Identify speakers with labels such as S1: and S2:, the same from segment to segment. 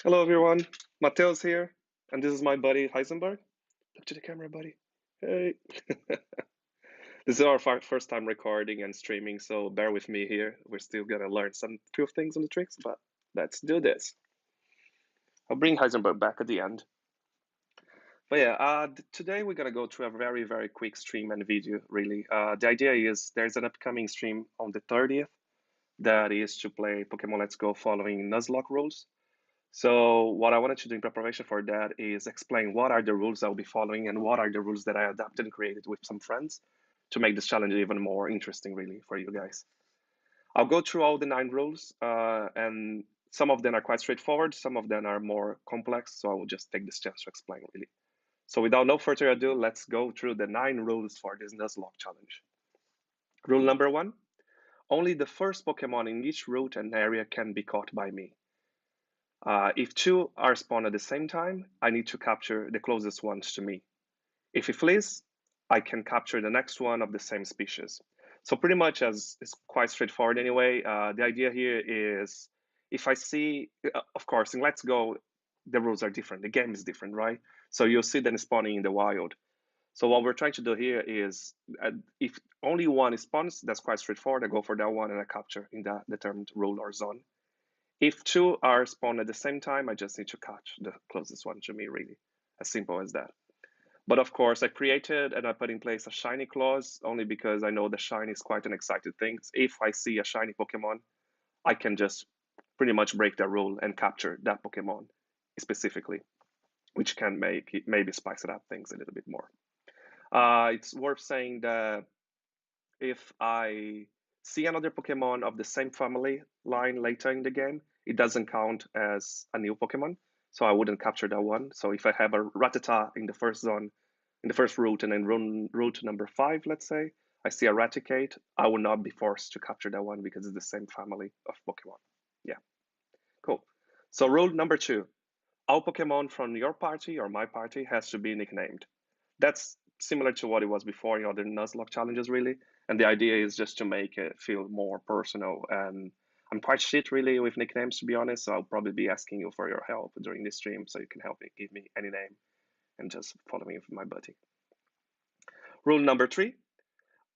S1: Hello, everyone. Mateo's here, and this is my buddy Heisenberg. Look to the camera, buddy. Hey. This is our first time recording and streaming, so bear with me here. We're still gonna learn some few things on the tricks, but let's do this. I'll bring Heisenberg back at the end. But yeah, today we're gonna go through a very quick stream and video, really. The idea is there's an upcoming stream on the 30th that is to play Pokemon Let's Go following Nuzlocke rules. So what I wanted to do in preparation for that is explain what are the rules I'll be following and what are the rules that I adapted and created with some friends to make this challenge even more interesting, really, for you guys. I'll go through all the 9 rules, and some of them are quite straightforward, some of them are more complex, so I will just take this chance to explain, really. So without no further ado, let's go through the 9 rules for this Nuzlocke challenge. Rule number 1, only the first Pokemon in each route and area can be caught by me. If two are spawned at the same time, I need to capture the closest ones to me. If he flees, I can capture the next one of the same species. So pretty much as it's quite straightforward anyway. The idea here is if I see, of course, in Let's Go, the rules are different. The game is different, right? So you'll see them spawning in the wild. So what we're trying to do here is if only one spawns, that's quite straightforward. I go for that one and I capture in that determined rule or zone. If two are spawned at the same time, I just need to catch the closest one to me, really. As simple as that. But of course, I created and I put in place a shiny clause only because I know the shiny is quite an exciting thing. If I see a shiny Pokemon, I can just pretty much break that rule and capture that Pokemon specifically, which can make it maybe spice it up things a little bit more. It's worth saying that if I see another Pokemon of the same family line later in the game, it doesn't count as a new Pokemon. So I wouldn't capture that one. So if I have a Rattata in the first zone, in the first route, and then route number 5, let's say, I see a Raticate, I will not be forced to capture that one because it's the same family of Pokemon. Yeah, cool. So rule number 2, all Pokemon from your party or my party has to be nicknamed. That's similar to what it was before in other Nuzlocke challenges, really. And the idea is just to make it feel more personal. And I'm quite shit, really, with nicknames, to be honest. So I'll probably be asking you for your help during this stream so you can help me give me any name and just follow me with my buddy. Rule number 3,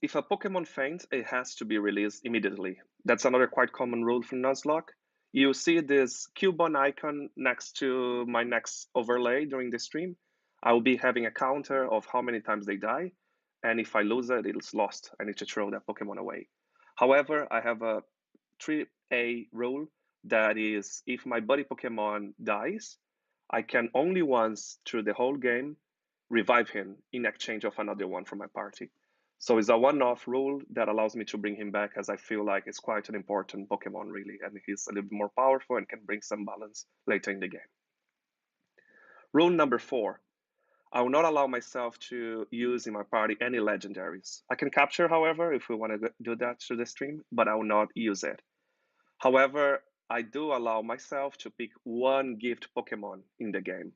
S1: if a Pokemon faints, it has to be released immediately. That's another quite common rule from Nuzlocke. You see this Cubone icon next to my next overlay during the stream. I will be having a counter of how many times they die, and if I lose it, it's lost. I need to throw that Pokemon away. However, I have a 3A rule that is if my buddy Pokemon dies, I can only once through the whole game revive him in exchange of another one from my party. So it's a one-off rule that allows me to bring him back as I feel like it's quite an important Pokemon, really, and he's a little bit more powerful and can bring some balance later in the game. Rule number 4, I will not allow myself to use in my party any legendaries. I can capture, however, if we want to do that through the stream, but I will not use it. However, I do allow myself to pick one gift Pokemon in the game.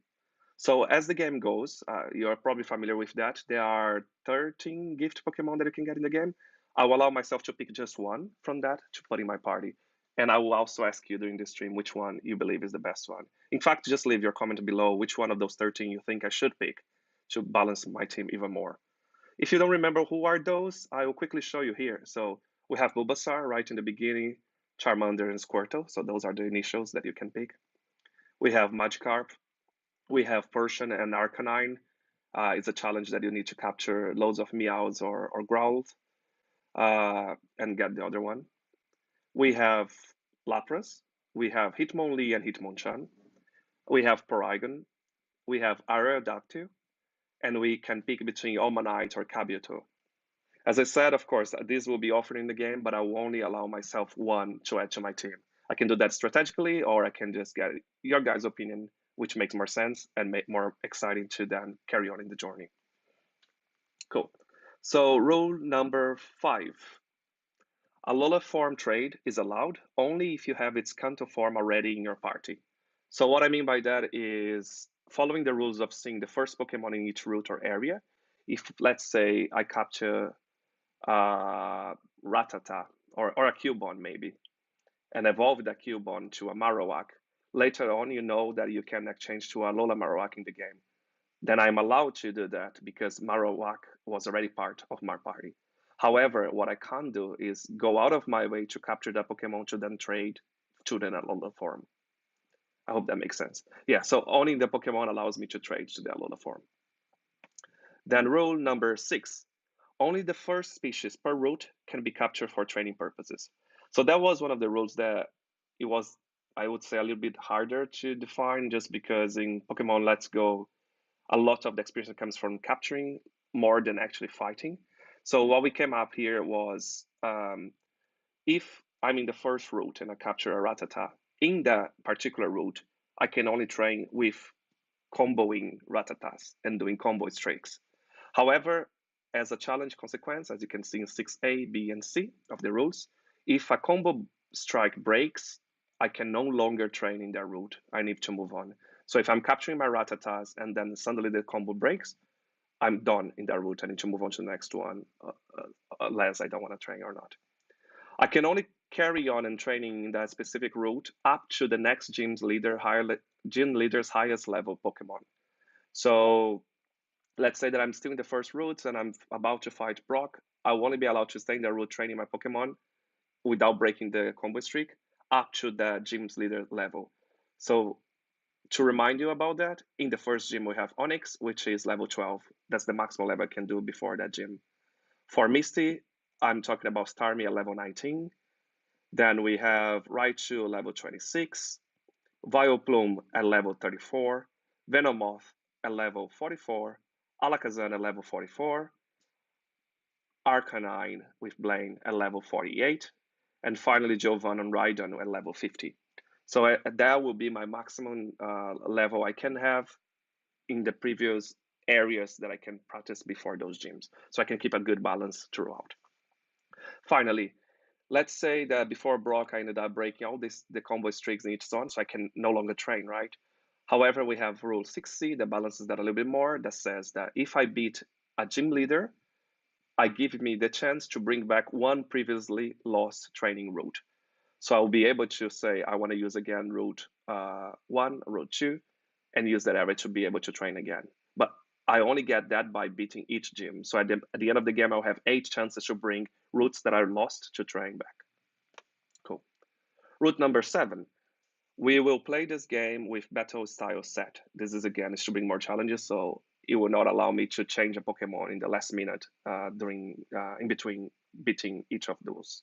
S1: So as the game goes, you're probably familiar with that. There are 13 gift Pokemon that you can get in the game. I will allow myself to pick just one from that to put in my party. And I will also ask you during the stream which one you believe is the best one. In fact, just leave your comment below which one of those 13 you think I should pick to balance my team even more. If you don't remember who are those, I will quickly show you here. So we have Bulbasaur right in the beginning, Charmander and Squirtle. So those are the initials that you can pick. We have Magikarp, we have Persian and Arcanine. It's a challenge that you need to capture loads of meows or growls and get the other one. We have Lapras. We have Hitmonlee and Hitmonchan. We have Porygon. We have Aerodactyl. And we can pick between Omanite or Kabuto. As I said, of course, this will be offered in the game, but I will only allow myself one to add to my team. I can do that strategically, or I can just get your guys' opinion, which makes more sense and make more exciting to then carry on in the journey. Cool. So rule number 5. Alola Form trade is allowed only if you have its Kanto form already in your party. So what I mean by that is following the rules of seeing the first Pokemon in each route or area. If, let's say, I capture Rattata or a Cubone maybe, and evolve that Cubone to a Marowak. later on you know that you can exchange to Alola Marowak in the game. Then I'm allowed to do that because Marowak was already part of my party. However, what I can't do is go out of my way to capture that Pokemon to then trade to the Alola form. I hope that makes sense. Yeah, so owning the Pokemon allows me to trade to the Alola form. Then rule number 6, only the first species per route can be captured for training purposes. So that was one of the rules that it was, I would say, a little bit harder to define just because in Pokemon Let's Go, a lot of the experience comes from capturing more than actually fighting. So what we came up here was if I'm in the first route and I capture a Rattata, in that particular route, I can only train with comboing Rattatas and doing combo streaks. However, as a challenge consequence, as you can see in 6A, B, and C of the rules, if a combo strike breaks, I can no longer train in that route. I need to move on. So if I'm capturing my Rattatas and then suddenly the combo breaks, I'm done in that route. I need to move on to the next one, unless I don't want to train or not. I can only carry on and training in that specific route up to the next gym leader's highest level Pokemon. So let's say that I'm still in the first route and I'm about to fight Brock. I will only be allowed to stay in the route training my Pokemon without breaking the combo streak up to the gym's leader level. So to remind you about that, in the first gym we have Onyx, which is level 12. That's the maximum level I can do before that gym. For Misty, I'm talking about Starmie at level 19. Then we have Raichu level 26, Vileplume at level 34, Venomoth at level 44, Alakazam at level 44, Arcanine with Blaine at level 48, and finally Jovan and Rhydon at level 50. So that will be my maximum level I can have in the previous areas that I can practice before those gyms. So I can keep a good balance throughout. Finally, let's say that before Brock, I ended up breaking all the combo streaks in each zone, so I can no longer train, right? However, we have rule 6C that balances that a little bit more, that says that if I beat a gym leader, I give me the chance to bring back one previously lost training route. So I'll be able to say, I want to use again route 1, route 2, and use that area to be able to train again. But I only get that by beating each gym. So at the end of the game, I'll have 8 chances to bring routes that are lost to train back. Cool. Route number 7. We will play this game with battle style set. This is again is to bring more challenges, so it will not allow me to change a Pokemon in the last minute in between beating each of those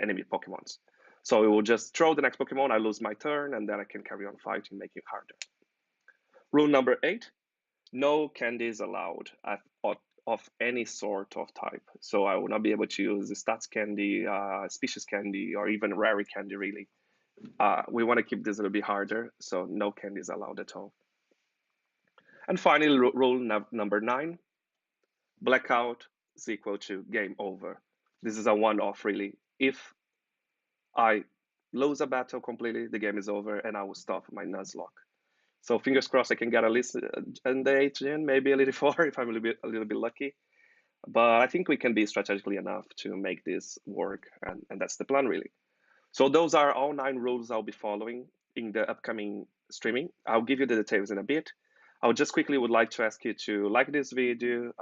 S1: enemy Pokemons. So it will just throw the next Pokemon, I lose my turn, and then I can carry on fighting, making it harder. Rule number 8, no candies allowed of any sort of type. So I will not be able to use the stats candy, species candy, or even rare candy really. We want to keep this a little bit harder, so no candies allowed at all. And finally, rule number 9, blackout is equal to game over. This is a one-off really. If I lose a battle completely, the game is over and I will stop my Nuzlocke. So fingers crossed I can get at least in the 8th gen, maybe a little 4 if I'm a little bit lucky. But I think we can be strategically enough to make this work, and that's the plan really. So those are all 9 rules I'll be following in the upcoming streaming. I'll give you the details in a bit. I would just quickly would like to ask you to like this video,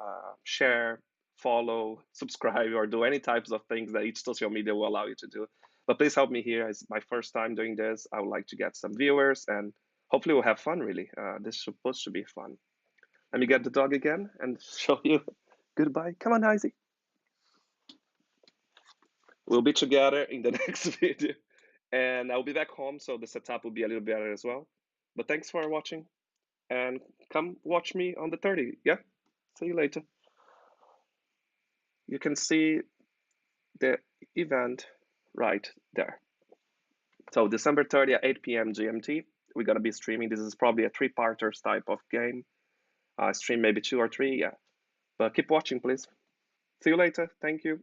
S1: share, follow, subscribe, or do any types of things that each social media will allow you to do. But please help me here. It's my first time doing this. I would like to get some viewers and hopefully we'll have fun really. This is supposed to be fun. Let me get the dog again and show you goodbye. Come on, Izzy. We'll be together in the next video. And I'll be back home, so the setup will be a little better as well. But thanks for watching, and come watch me on the 30th. Yeah? See you later. You can see the event right there. So December 30th at 8 p.m. GMT, we're going to be streaming. This is probably a 3-parters type of game. Stream maybe 2 or 3, yeah. But keep watching, please. See you later. Thank you.